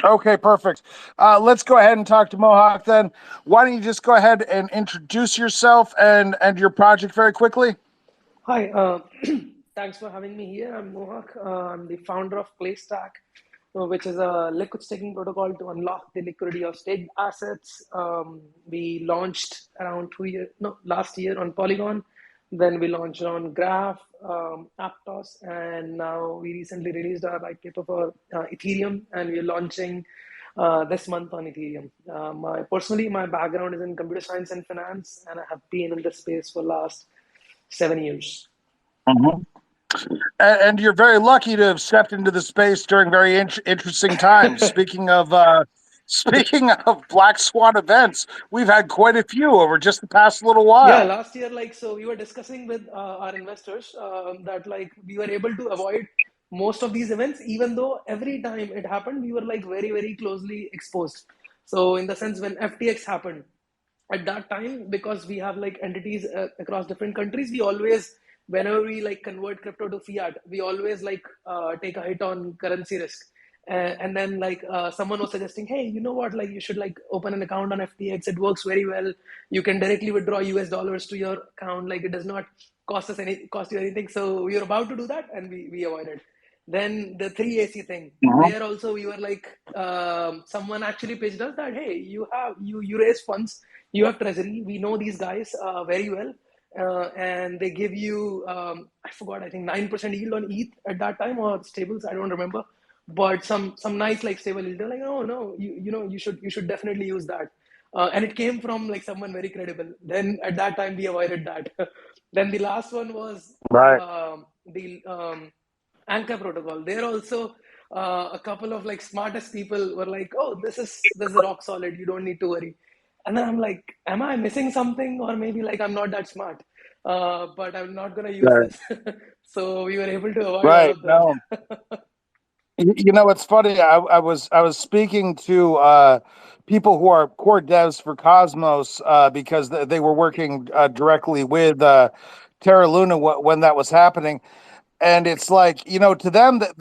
Okay, perfect. Let's go ahead and talk to Mohawk then. Why don't you just go ahead and introduce yourself and your project very quickly? Hi, thanks for having me here. I'm Mohak. I'm the founder of ClayStack, which is a liquid staking protocol to unlock the liquidity of staked assets. We launched around 2 years, no, last year on Polygon. Then we launched on Graph, Aptos, and now we recently released our white paper for Ethereum, and we're launching this month on Ethereum. My background is in computer science and finance, and I have been in this space for last 7 years. Mhm. And you're very lucky to have stepped into the space during very interesting times. Speaking of speaking of black swan events, we've had quite a few over just the past little Yeah, while. last year, so we were discussing with our investors that we were able to avoid most of these events, even though every time it happened, we were like very, very closely exposed. So, in the sense when FTX happened, at that time, because we have like entities across different countries, we always, whenever we like convert crypto to fiat, we always take a hit on currency risk. And then someone was suggesting, hey, you know what, like you should like open an account on FTX. It works very well. You can directly withdraw US dollars to your account. Like it does not cost you anything. So we were about to do that, and we avoided. Then the 3AC thing, Mhm. there also we were someone actually pitched us that, hey, you raise funds, you have treasury, we know these guys very well, and they give you I forgot, I think 9% yield on ETH at that time, or stables, I don't remember, but some nice like stable yield. They're like, oh no, you should definitely use that. And it came from like someone very credible. Then at that time we avoided that. Then the last one was Right. the Ankr protocol. There also a couple of like smartest people were like, "Oh, this is rock solid. You don't need to worry." And then I'm like, "Am I missing something, or maybe like I'm not that smart?" But I'm not gonna use Right. this. So we were able to avoid all Right. of those. No. You know, it's funny. I was speaking to people who are core devs for Cosmos because they were working directly with Terra Luna when that was happening, and it's like, to them that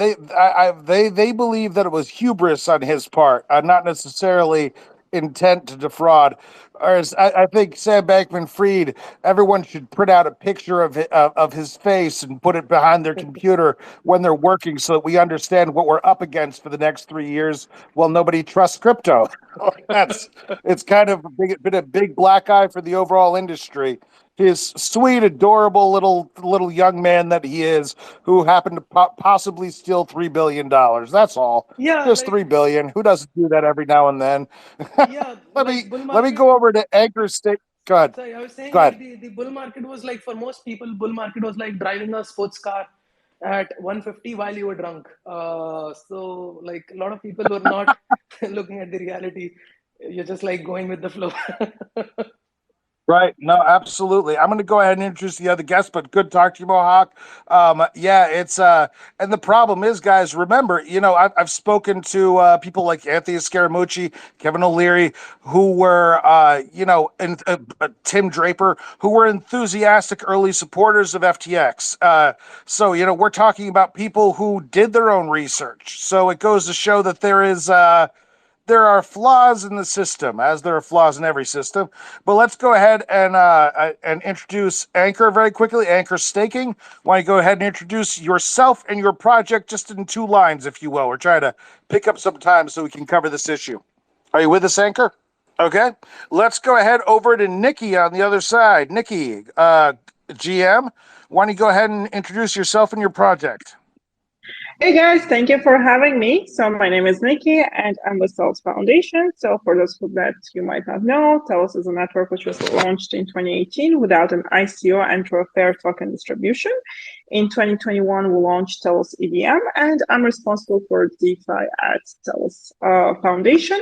they believe that it was hubris on his part, not necessarily intent to defraud. Whereas I think Sam Bankman-Fried, everyone should print out a picture of his face and put it behind their computer when they're working, so that we understand what we're up against for the next 3 years. While nobody trusts crypto, that's it's kind of been a big black eye for the overall industry. His sweet, adorable little young man that he is, who happened to possibly steal $3 billion. That's all. Yeah, Just 3 billion. Who doesn't do that every now and then? yeah, let like me bull let me market. go over to Anchor State. Go ahead. Sorry, I was saying Go like ahead. the bull market was like, for most people, bull market was like driving a sports car at 150 while you were drunk. So like a lot of people were not looking at the reality. You're just like going with the flow. Right. No, absolutely. I'm going to go ahead and introduce the other guest, but good talk to you, Mohawk. Yeah, and the problem is, guys, remember, I've spoken to people like Anthony Scaramucci, Kevin O'Leary, who were, Tim Draper, who were enthusiastic early supporters of FTX. So, we're talking about people who did their own research. So it goes to show that there are flaws in the system, as there are flaws in every system. But let's go ahead and introduce Ankr very quickly. Ankr Staking. Why don't you go ahead and introduce yourself and your project just in 2 lines, if you will? We're trying to pick up some time so we can cover this issue. Are you with us, Ankr? Okay. Let's go ahead over to Nicky on the other side. Nicky, GM. Why don't you go ahead and introduce yourself and your project? Hey guys, thank you for having me. So my name is Nikki and I'm with Telos Foundation. So for those who that you might not know, Telos is a network which was launched in 2018 without an ICO and through a fair token distribution. In 2021, we launched Telos EVM, and I'm responsible for DeFi at Telos Foundation.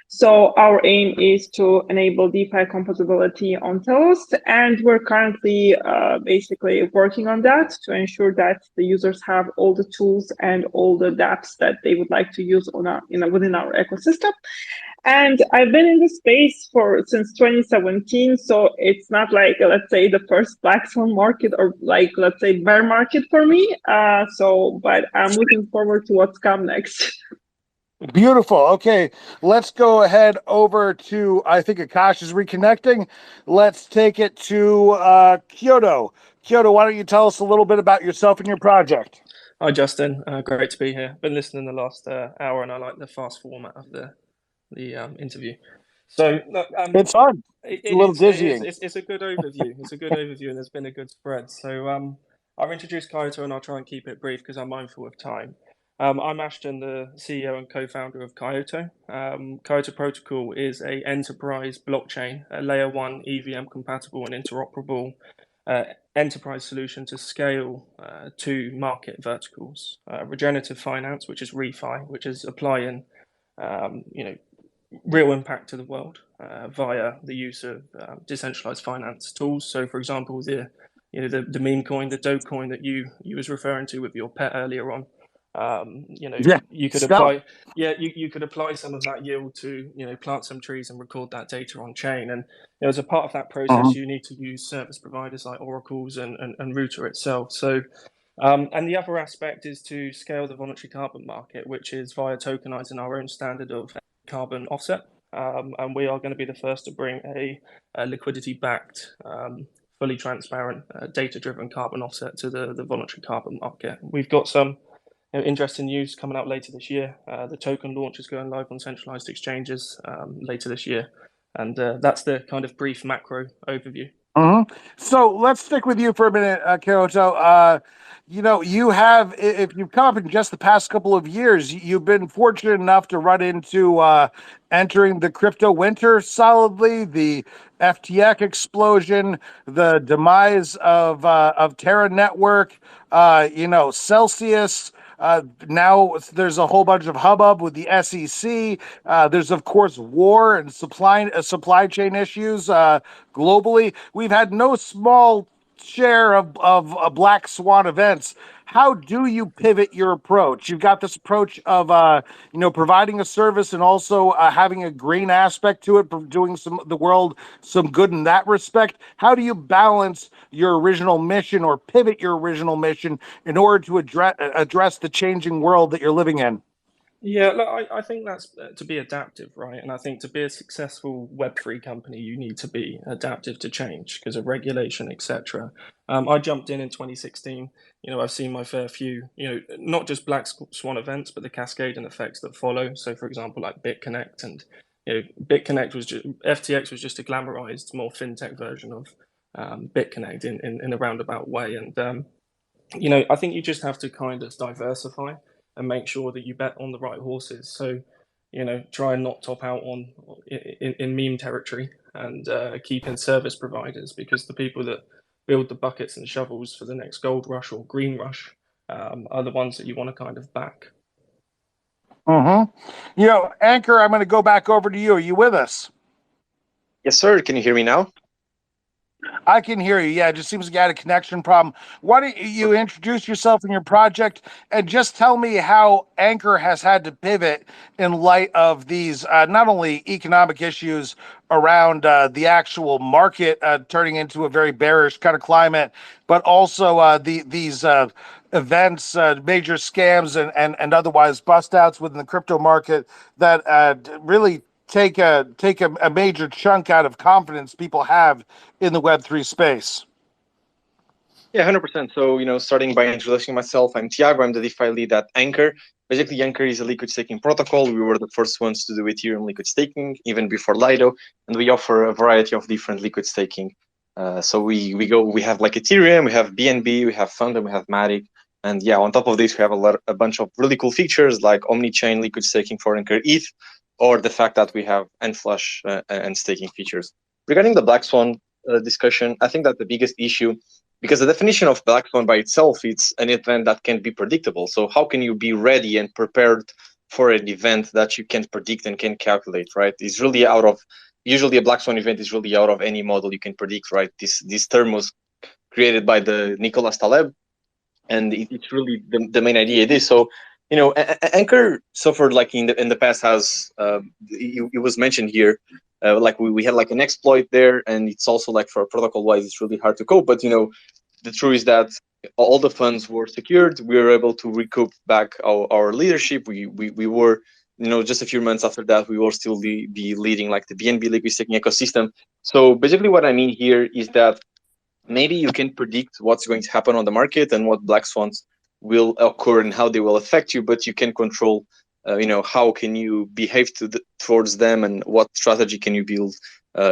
So our aim is to enable DeFi compatibility on Telos, and we're currently basically working on that to ensure that the users have all the tools and all the dApps that they would like to use within our ecosystem. And I've been in this space since 2017, so it's not like, let's say, the first black swan market, or like, let's say, bear market for me. But I'm looking forward to what's come next. Beautiful. Okay, let's go ahead over to, I think Akash is reconnecting. Let's take it to Kyoto. Kyoto, why don't you tell us a little bit about yourself and your project? Hi, Justin. Great to be here. Been listening the last hour, and I like the fast format of the interview. So, look, It's fun. It's a little dizzying. it's a good overview. It's a good overview, and there's been a good spread. So, I'll introduce Kyoto, and I'll try and keep it brief because I'm mindful of time. I'm Ashton, the CEO and co-founder of Kyoto. Kyoto Protocol is a enterprise blockchain, a layer one EVM compatible and interoperable uh, enterprise solution to scale two market verticals: regenerative finance, which is refi, which is applying real impact to the world via the use of decentralized finance tools. So, for example, the meme coin, the Dogecoin that you was referring to with your pet earlier on. Yeah, You could Scott. apply, you could apply some of that yield to, plant some trees and record that data on chain. And as a part of that process, you need to use service providers like Oracle's and Router itself. So, and the other aspect is to scale the voluntary carbon market, which is via tokenizing our own standard of carbon offset. And we are going to be the first to bring a liquidity-backed, fully transparent, data-driven carbon offset to the voluntary carbon market. We've got some interesting news coming out later this year. The token launch is going live on centralized exchanges later this year. And that's the kind of brief macro overview. So let's stick with you for a minute, Kyoto. You have, if you've come up in just the past couple of years, you've been fortunate enough to run into entering the crypto winter solidly, the FTX explosion, the demise of Terra Network, Celsius. Now there's a whole bunch of hubbub with the SEC. There's of course war and supply chain issues globally. We've had no small share of black swan events. How do you pivot your approach? You've got this approach of providing a service and also having a green aspect to it, doing the world some good in that respect. How do you balance your original mission or pivot your original mission in order to address the changing world that you're living in? Yeah, look, I think that's to be adaptive, right? And I think to be a successful Web3 company, you need to be adaptive to change because of regulation, etc. I jumped in 2016. I've seen my fair few, not just black swan events, but the cascading effects that follow. So, for example, like BitConnect and BitConnect was just FTX was just a glamorized, more fintech version of BitConnect in a roundabout way. And I think you just have to kind of diversify and make sure that you bet on the right horses. So, try and not top out on in meme territory and keep in service providers, because the people that build the buckets and shovels for the next gold rush or green rush are the ones that you want to kind of back. Ankr, I'm going to go back over to you. Are you with us? Yes, sir. Can you hear me now? I can hear you. Yeah, it just seems like you had a connection problem. Why don't you introduce yourself and your project and just tell me how Ankr has had to pivot in light of these not only economic issues around the actual market turning into a very bearish kind of climate, but also these events, major scams and otherwise bust outs within the crypto market that really take a major chunk out of confidence people have in the Web3 space. Yeah, 100%. So, starting by introducing myself, I'm Tiago. I'm the DeFi lead at Ankr. Basically, Ankr is a liquid staking protocol. We were the first ones to do Ethereum liquid staking, even before Lido, and we offer a variety of different liquid staking. So we have like Ethereum, we have BNB, we have Fund, and we have Matic. And yeah, on top of this, we have a bunch of really cool features like omni-chain liquid staking for Ankr ETH, or the fact that we have N-Flush and staking features. Regarding the Black Swan discussion, I think that the biggest issue, because the definition of Black Swan by itself, it's an event that can be predictable. So how can you be ready and prepared for an event that you can't predict and can calculate, right? It's really usually a Black Swan event is really out of any model you can predict, right? This term was created by the Nicolas Taleb, and it's really the main idea it is. So, Ankr suffered like in the past has it was mentioned here, like we had like an exploit there, and it's also like for protocol wise it's really hard to cope. But the truth is that all the funds were secured. We were able to recoup back our leadership. We were just a few months after that, we will still be leading like the BNB liquid staking ecosystem. So basically what I mean here is that maybe you can predict what's going to happen on the market and what black swans will occur and how they will affect you, but you can control, how can you behave towards them and what strategy can you build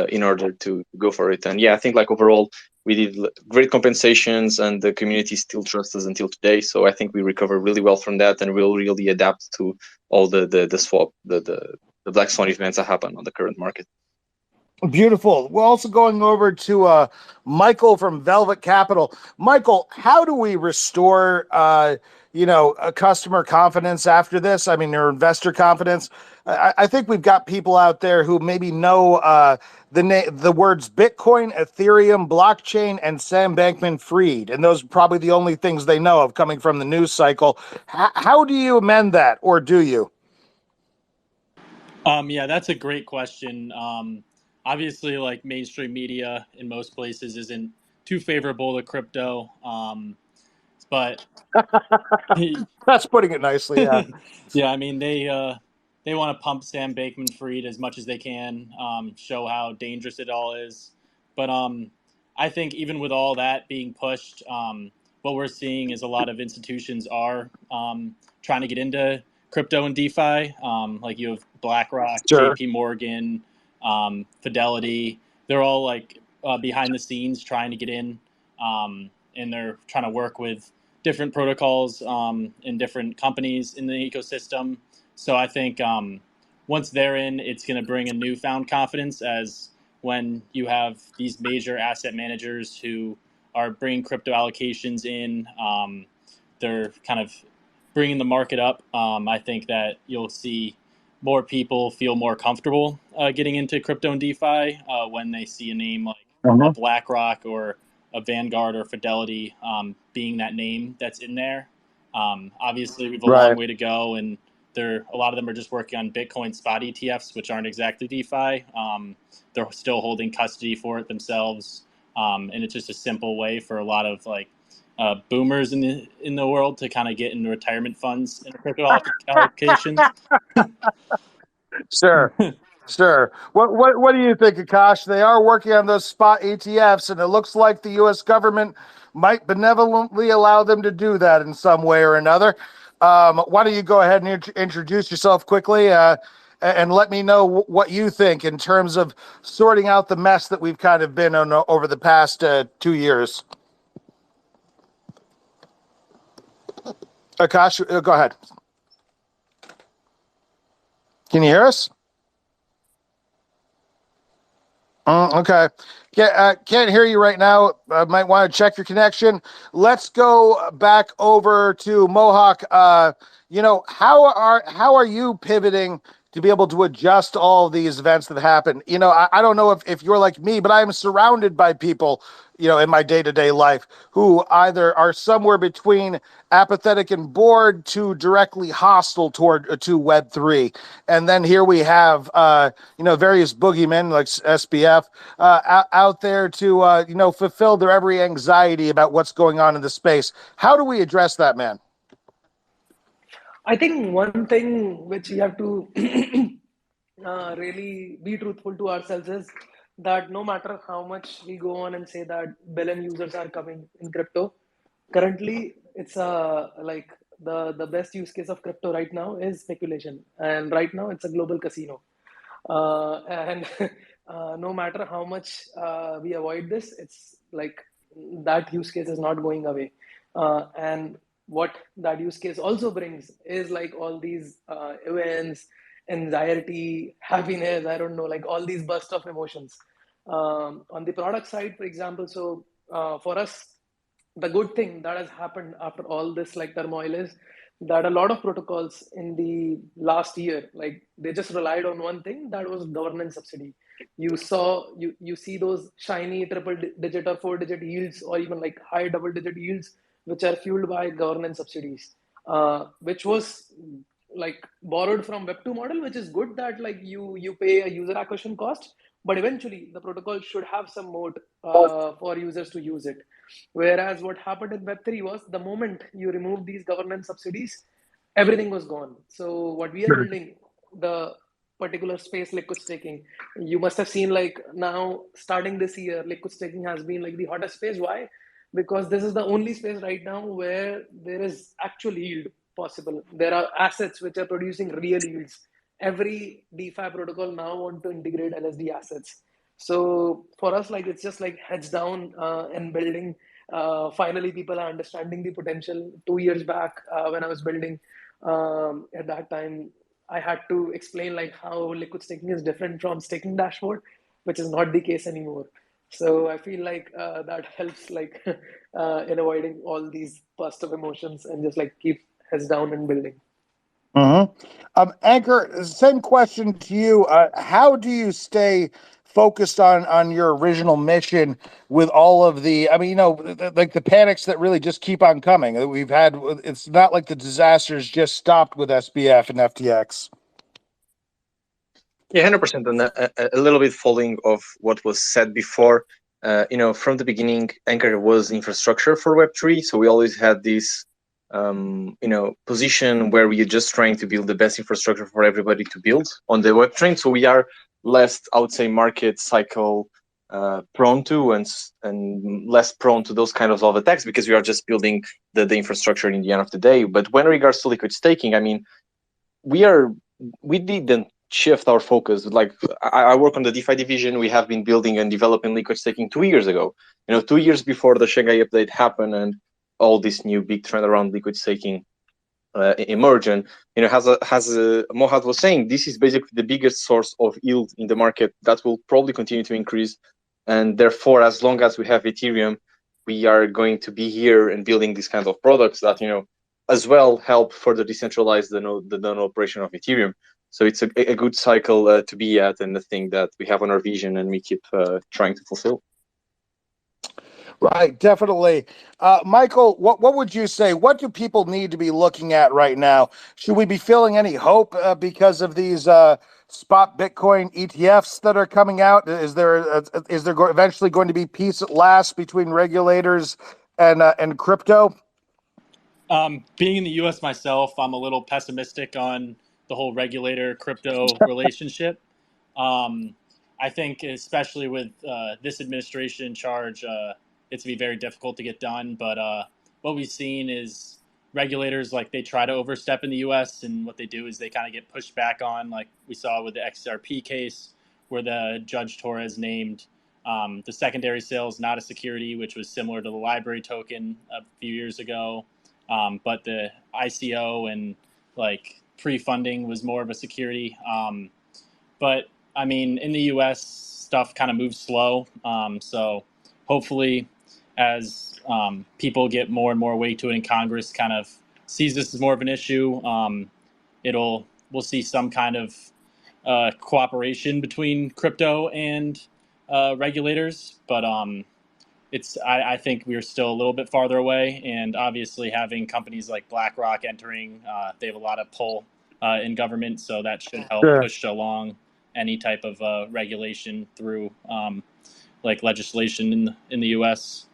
in order to go for it. And yeah, I think like overall we did great compensations and the community still trusts us until today. So I think we recover really well from that and we'll really adapt to all the swap, the black swan events that happen on the current market. Beautiful. We're also going over to Michael from Velvet Capital. Michael, how do we restore, a customer confidence after this? I mean, or investor confidence. I think we've got people out there who maybe know the words Bitcoin, Ethereum, blockchain, and Sam Bankman-Fried, and those are probably the only things they know of coming from the news cycle. How do you amend that, or do you? Yeah, that's a great question. Obviously, like mainstream media in most places isn't too favorable to crypto, but That's putting it nicely. Yeah. yeah, I mean they want to pump Sam Bankman-Fried as much as they can, show how dangerous it all is. But I think even with all that being pushed, what we're seeing is a lot of institutions are trying to get into crypto and DeFi. Like you have BlackRock, Sure. JP Morgan, Fidelity. They're all like behind the scenes trying to get in, and they're trying to work with different protocols in different companies in the ecosystem. So I think once they're in, it's going to bring a newfound confidence as when you have these major asset managers who are bringing crypto allocations in, they're kind of bringing the market up. I think that you'll see more people feel more comfortable getting into crypto and DeFi when they see a name like a BlackRock or a Vanguard or Fidelity being that name that's in there. Obviously, we have a long way to go, and a lot of them are just working on Bitcoin spot ETFs, which aren't exactly DeFi. They're still holding custody for it themselves, and it's just a simple way for a lot of like boomers in the world to kind of get into retirement funds and crypto allocation. Sure. Sure. What do you think, Akash? They are working on those spot ETFs, and it looks like the U.S. government might benevolently allow them to do that in some way or another. Why don't you go ahead and introduce yourself quickly and let me know what you think in terms of sorting out the mess that we've kind of been on over the past 2 years. Akash, go ahead. Can you hear us? Okay. Can't hear you right now. I might want to check your connection. Let's go back over to Mohak. How are you pivoting to be able to adjust all these events that happen? I don't know if you're like me, but I am surrounded by people, in my day-to-day life who either are somewhere between apathetic and bored to directly hostile to Web3. And then here we have, various boogeymen like SBF out there to, fulfill their every anxiety about what's going on in the space. How do we address that, man? I think one thing which we have to really be truthful to ourselves is that no matter how much we go on and say that billion users are coming in crypto, currently it's like the best use case of crypto right now is speculation, and right now it's a global casino. And no matter how much we avoid this, it's like that use case is not going away. And what that use case also brings is like all these events, anxiety, happiness, I don't know, like all these bursts of emotions. On the product side, for example, so for us, the good thing that has happened after all this like turmoil is that a lot of protocols in the last year, like they just relied on one thing, that was governance subsidy. You see those shiny triple digit or 4 digit yields, or even like high double digit yields, which are fueled by governance subsidies, which was like borrowed from Web 2 model, which is good that like you pay a user acquisition cost, but eventually the protocol should have some moat for users to use it. Whereas what happened in Web3 was the moment you remove these governance subsidies, everything was gone. So what we are building the particular space, liquid staking. You must have seen like now starting this year, liquid staking has been like the hottest space. Why? Because this is the only space right now where there is actual yield possible. There are assets which are producing real yields. Every DeFi protocol now want to integrate LSD assets. So for us, like it's just like heads down and building. Finally, people are understanding the potential. 2 years back, when I was building, at that time, I had to explain like how liquid staking is different from staking dashboard, which is not the case anymore. So I feel like that helps like in avoiding all these burst of emotions and just like keep heads down and building. Ankr, same question to you. How do you stay focused on your original mission with all of the, I mean, like the panics that really just keep on coming? We've had, it's not like the disasters just stopped with SBF and FTX. Yeah, 100%. And a little bit following of what was said before. From the beginning, Ankr was infrastructure for Web3. So we always had this, position where we are just trying to build the best infrastructure for everybody to build on the Web train. So we are less, I would say, market cycle prone to and less prone to those kinds of attacks because we are just building the infrastructure in the end of the day. But when regards to liquid staking, I mean, we didn't shift our focus. Like I work on the DeFi division. We have been building and developing liquid staking 2 years ago. 2 years before the Shanghai update happened and all this new big trend around liquid staking emerge. And as Mohak was saying, this is basically the biggest source of yield in the market that will probably continue to increase. And therefore, as long as we have Ethereum, we are going to be here and building these kinds of products that as well help further decentralize the node operation of Ethereum. So it's a good cycle to be at, and the thing that we have on our vision and we keep trying to fulfill. Right, definitely. Michael, what would you say? What do people need to be looking at right now? Should we be feeling any hope because of these spot Bitcoin ETFs that are coming out? Is there eventually going to be peace at last between regulators and crypto? Being in the U.S. myself, I'm a little pessimistic on the whole regulator crypto relationship. I think, especially with this administration in charge, it's going to be very difficult to get done. But what we've seen is regulators, like, they try to overstep in the U.S., and what they do is they kind of get pushed back on, like we saw with the XRP case, where the Judge Torres named the secondary sales not a security, which was similar to the library token a few years ago. But the ICO and like pre-funding was more of a security. But I mean, in the U.S., stuff kind of moves slow. So hopefully, as people get more and more weight to it, and Congress kind of sees this as more of an issue, we'll see some kind of cooperation between crypto and regulators. But I think we're still a little bit farther away, and obviously having companies like BlackRock entering, they have a lot of pull in government, so that should help push along any type of regulation through like legislation in the U.S.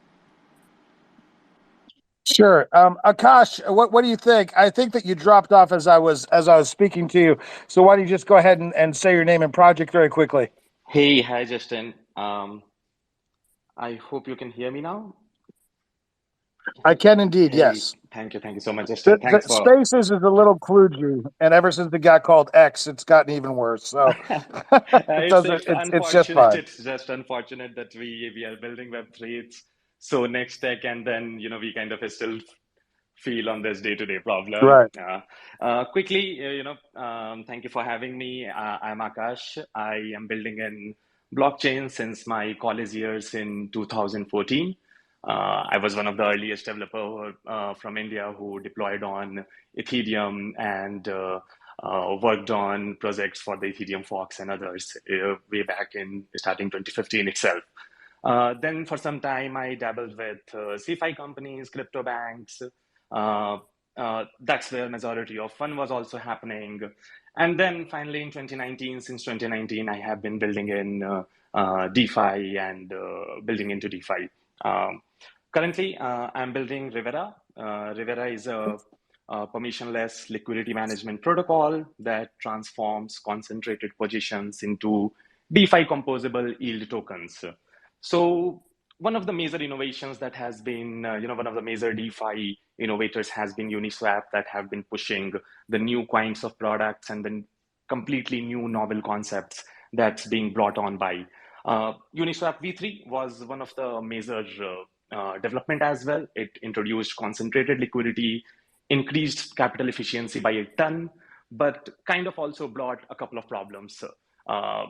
Sure. Akash, what do you think? I think that you dropped off as I was speaking to you. So why don't you just go ahead and say your name and project very quickly? Hey, hi, Justin. I hope you can hear me now. I can indeed, Hey, yes. thank you so much, Justin. The Thanks for. Spaces is a little kludgy, and ever since it got called X, it's gotten even worse. So it's just Unfortunate. fine. It's just unfortunate that we are building Web3. It's so next tech, and then we kind of still feel on this day-to-day problem. Right. Quickly, thank you for having me. I'm Akash. I am building in blockchain since my college years in 2014. I was one of the earliest developers from India who deployed on Ethereum and worked on projects for the Ethereum Fox and others way back in starting 2015 itself. Then for some time, I dabbled with CeFi companies, crypto banks. That's where majority of fun was also happening. And then finally in 2019, since 2019, I have been building in DeFi and building into DeFi. Currently, I'm building Rivera. Rivera is a a permissionless liquidity management protocol that transforms concentrated positions into DeFi composable yield tokens. So one of the major innovations that has been, one of the major DeFi innovators has been Uniswap, that have been pushing the new kinds of products and then completely new novel concepts that's being brought on by. Uniswap V3 was one of the major development as well. It introduced concentrated liquidity, increased capital efficiency by a ton, but kind of also brought a couple of problems.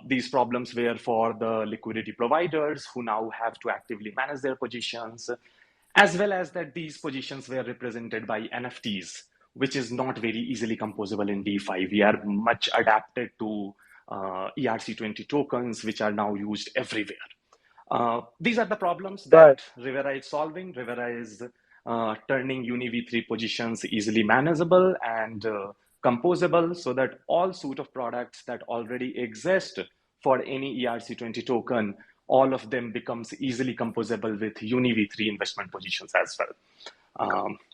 These problems were for the liquidity providers who now have to actively manage their positions, as well as that these positions were represented by NFTs, which is not very easily composable in DeFi. We are much adapted to ERC20 tokens, which are now used everywhere. These are the problems that Rivera is solving. Rivera is turning Uni V3 positions easily manageable and composable, so that all suite of products that already exist for any ERC20 token, all of them becomes easily composable with Uni V3 investment positions as well.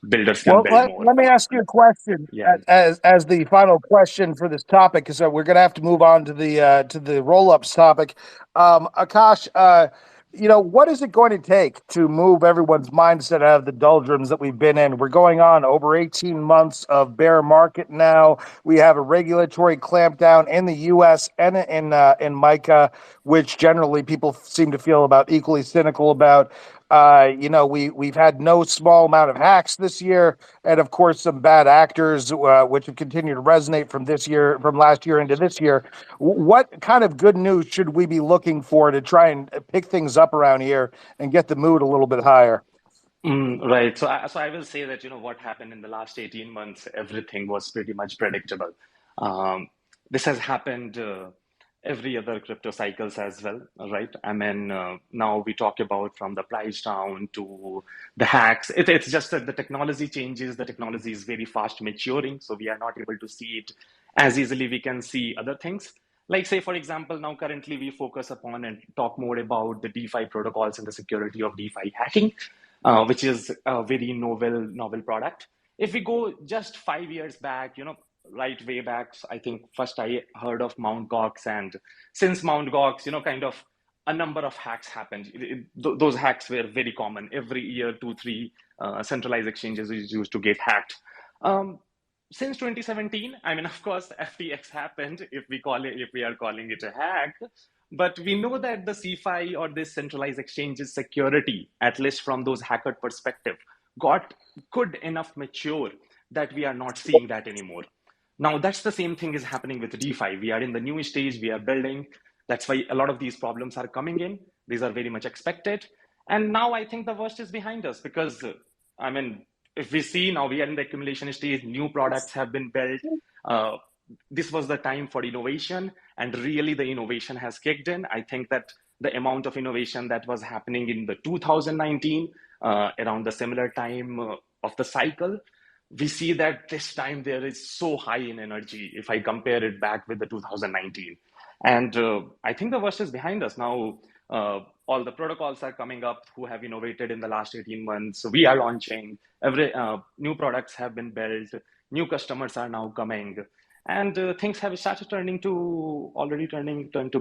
Builders can build more. Let me ask you a question as the final question for this topic, because we're going to have to move on to the roll-ups topic. Akash, what is it going to take to move everyone's mindset out of the doldrums that we've been in? We're going on over 18 months of bear market now. We have a regulatory clampdown in the U.S. and in MICA, which generally people seem to feel about equally cynical about. We've had no small amount of hacks this year, and of course some bad actors, which have continued to resonate from last year into this year. What kind of good news should we be looking for to try and pick things up around here and get the mood a little bit higher? Right. So I will say that, what happened in the last 18 months, everything was pretty much predictable. This has happened every other crypto cycles as well, right? I mean, now we talk about from the price down to the hacks. It's just that the technology changes. The technology is very fast maturing, so we are not able to see it as easily. We can see other things. Like, say, for example, now currently we focus upon and talk more about the DeFi protocols and the security of DeFi hacking, which is a very novel product. If we go just 5 years back, right way back, I think first I heard of Mt. Gox, and since Mt. Gox, kind of a number of hacks happened. Those hacks were very common. Every year, 2-3 centralized exchanges used to get hacked. Since 2017, I mean, of course, FTX happened, if we are calling it a hack, but we know that the CeFi or this centralized exchanges security, at least from those hacker perspective, got good enough mature that we are not seeing that anymore. Now, that's the same thing is happening with DeFi. We are in the new stage, we are building. That's why a lot of these problems are coming in. These are very much expected. And now I think the worst is behind us, because, I mean, if we see now we are in the accumulation stage, new products have been built. This was the time for innovation, and really the innovation has kicked in. I think that the amount of innovation that was happening in the 2019, around the similar time of the cycle, we see that this time there is so high in energy if I compare it back with the 2019. And I think the worst is behind us. Now, all the protocols are coming up who have innovated in the last 18 months. So we are launching, new products have been built, new customers are now coming, and things have started turning to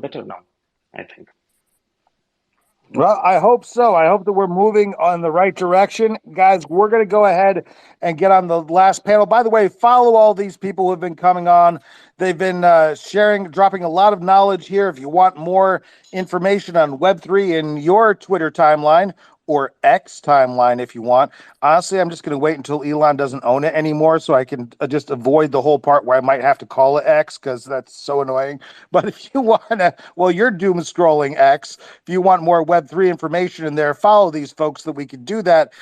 better now, I think. Well, I hope so. I hope that we're moving on the right direction. Guys, we're going to go ahead and get on the last panel. By the way, follow all these people who have been coming on. They've been dropping a lot of knowledge here. If you want more information on Web3 in your Twitter timeline, or X timeline if you want. Honestly, I'm just going to wait until Elon doesn't own it anymore so I can just avoid the whole part where I might have to call it X, because that's so annoying. But if you want to, you're doom scrolling X. If you want more Web3 information in there, follow these folks that we can do that.